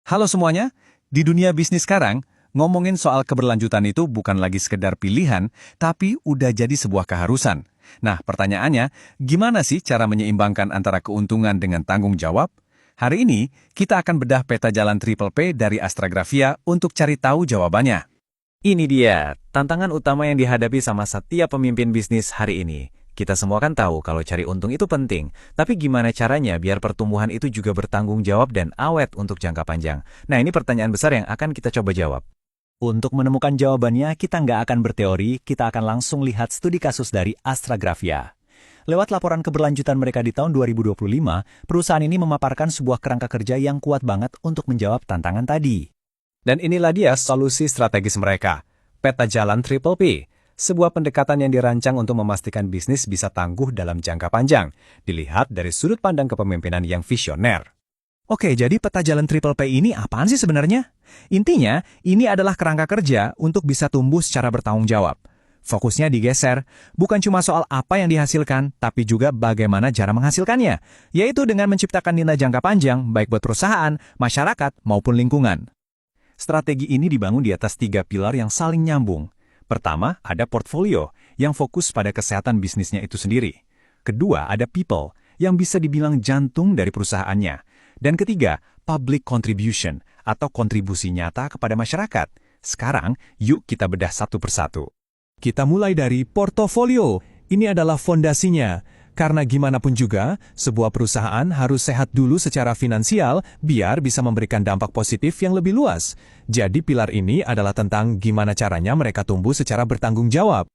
Halo semuanya, di dunia bisnis sekarang, ngomongin soal keberlanjutan itu bukan lagi sekedar pilihan, tapi udah jadi sebuah keharusan. Nah, pertanyaannya, gimana sih cara menyeimbangkan antara keuntungan dengan tanggung jawab? Hari ini, kita akan bedah peta jalan Triple P dari Astragrafia untuk cari tahu jawabannya. Ini dia, tantangan utama yang dihadapi sama setiap pemimpin bisnis hari ini. Kita semua kan tahu kalau cari untung itu penting, tapi gimana caranya biar pertumbuhan itu juga bertanggung jawab dan awet untuk jangka panjang? Nah, ini pertanyaan besar yang akan kita coba jawab. Untuk menemukan jawabannya, kita nggak akan berteori, kita akan langsung lihat studi kasus dari Astragrafia. Lewat laporan keberlanjutan mereka di tahun 2025, perusahaan ini memaparkan sebuah kerangka kerja yang kuat banget untuk menjawab tantangan tadi. Dan inilah dia solusi strategis mereka, peta jalan Triple P. Sebuah pendekatan yang dirancang untuk memastikan bisnis bisa tangguh dalam jangka panjang, dilihat dari sudut pandang kepemimpinan yang visioner. Oke, jadi peta jalan Triple P ini apaan sih sebenarnya? Intinya, ini adalah kerangka kerja untuk bisa tumbuh secara bertanggung jawab. Fokusnya digeser, bukan cuma soal apa yang dihasilkan, tapi juga bagaimana cara menghasilkannya, yaitu dengan menciptakan nilai jangka panjang, baik buat perusahaan, masyarakat, maupun lingkungan. Strategi ini dibangun di atas 3 pilar yang saling nyambung. Pertama, ada portfolio yang fokus pada kesehatan bisnisnya itu sendiri. Kedua, ada people yang bisa dibilang jantung dari perusahaannya. Dan ketiga, public contribution atau kontribusi nyata kepada masyarakat. Sekarang, yuk kita bedah satu persatu. Kita mulai dari portofolio. Ini adalah fondasinya. Karena gimana pun juga, sebuah perusahaan harus sehat dulu secara finansial biar bisa memberikan dampak positif yang lebih luas. Jadi pilar ini adalah tentang gimana caranya mereka tumbuh secara bertanggung jawab.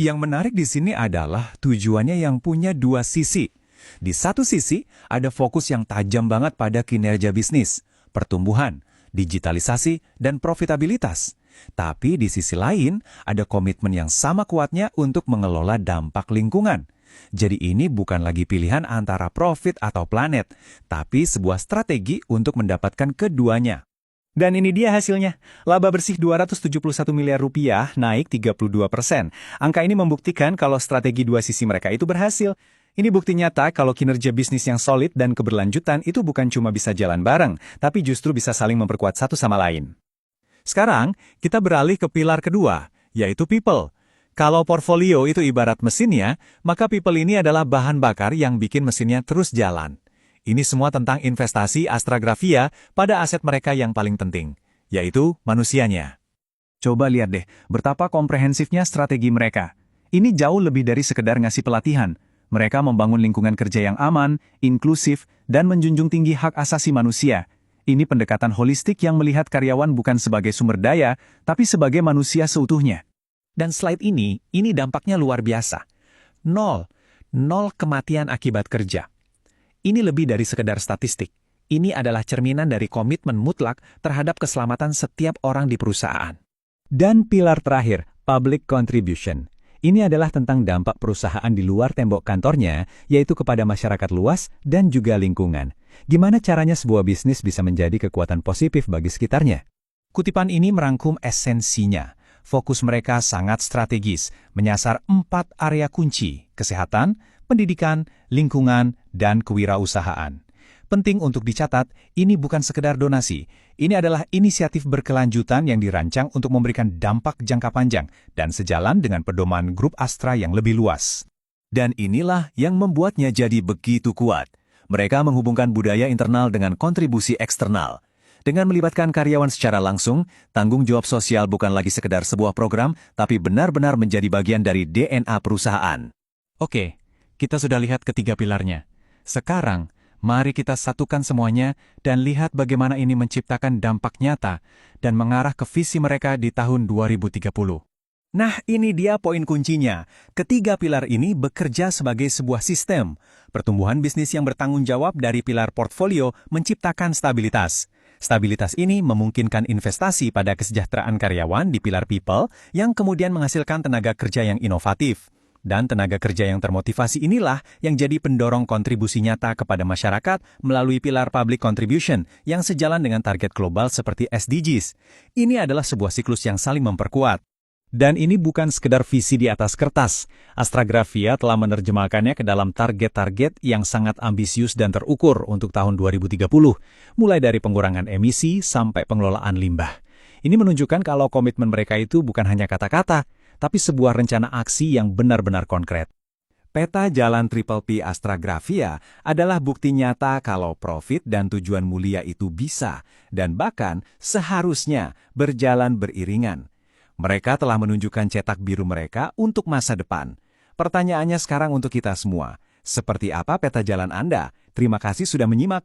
Yang menarik di sini adalah tujuannya yang punya dua sisi. Di satu sisi, ada fokus yang tajam banget pada kinerja bisnis, pertumbuhan, digitalisasi, dan profitabilitas. Tapi di sisi lain, ada komitmen yang sama kuatnya untuk mengelola dampak lingkungan. Jadi ini bukan lagi pilihan antara profit atau planet, tapi sebuah strategi untuk mendapatkan keduanya. Dan ini dia hasilnya. Laba bersih 271 miliar rupiah naik 32%. Angka ini membuktikan kalau strategi dua sisi mereka itu berhasil. Ini bukti nyata kalau kinerja bisnis yang solid dan keberlanjutan itu bukan cuma bisa jalan bareng, tapi justru bisa saling memperkuat satu sama lain. Sekarang, kita beralih ke pilar kedua, yaitu people. Kalau portfolio itu ibarat mesinnya, maka people ini adalah bahan bakar yang bikin mesinnya terus jalan. Ini semua tentang investasi Astragrafia pada aset mereka yang paling penting, yaitu manusianya. Coba lihat deh, betapa komprehensifnya strategi mereka. Ini jauh lebih dari sekedar ngasih pelatihan. Mereka membangun lingkungan kerja yang aman, inklusif, dan menjunjung tinggi hak asasi manusia. Ini pendekatan holistik yang melihat karyawan bukan sebagai sumber daya, tapi sebagai manusia seutuhnya. Dan slide ini dampaknya luar biasa. Nol kematian akibat kerja. Ini lebih dari sekedar statistik. Ini adalah cerminan dari komitmen mutlak terhadap keselamatan setiap orang di perusahaan. Dan pilar terakhir, public contribution. Ini adalah tentang dampak perusahaan di luar tembok kantornya, yaitu kepada masyarakat luas dan juga lingkungan. Gimana caranya sebuah bisnis bisa menjadi kekuatan positif bagi sekitarnya? Kutipan ini merangkum esensinya. Fokus mereka sangat strategis, menyasar 4 area kunci, kesehatan, pendidikan, lingkungan, dan kewirausahaan. Penting untuk dicatat, ini bukan sekedar donasi. Ini adalah inisiatif berkelanjutan yang dirancang untuk memberikan dampak jangka panjang dan sejalan dengan pedoman grup Astra yang lebih luas. Dan inilah yang membuatnya jadi begitu kuat. Mereka menghubungkan budaya internal dengan kontribusi eksternal. Dengan melibatkan karyawan secara langsung, tanggung jawab sosial bukan lagi sekedar sebuah program, tapi benar-benar menjadi bagian dari DNA perusahaan. Oke, kita sudah lihat ketiga pilarnya. Sekarang, mari kita satukan semuanya dan lihat bagaimana ini menciptakan dampak nyata dan mengarah ke visi mereka di tahun 2030. Nah, ini dia poin kuncinya. Ketiga pilar ini bekerja sebagai sebuah sistem. Pertumbuhan bisnis yang bertanggung jawab dari pilar portfolio menciptakan stabilitas. Stabilitas ini memungkinkan investasi pada kesejahteraan karyawan di pilar people yang kemudian menghasilkan tenaga kerja yang inovatif. Dan tenaga kerja yang termotivasi inilah yang jadi pendorong kontribusi nyata kepada masyarakat melalui pilar public contribution yang sejalan dengan target global seperti SDGs. Ini adalah sebuah siklus yang saling memperkuat. Dan ini bukan sekedar visi di atas kertas. Astragrafia telah menerjemahkannya ke dalam target-target yang sangat ambisius dan terukur untuk tahun 2030, mulai dari pengurangan emisi sampai pengelolaan limbah. Ini menunjukkan kalau komitmen mereka itu bukan hanya kata-kata, tapi sebuah rencana aksi yang benar-benar konkret. Peta jalan Triple P Astragrafia adalah bukti nyata kalau profit dan tujuan mulia itu bisa, dan bahkan seharusnya berjalan beriringan. Mereka telah menunjukkan cetak biru mereka untuk masa depan. Pertanyaannya sekarang untuk kita semua, seperti apa peta jalan Anda? Terima kasih sudah menyimak.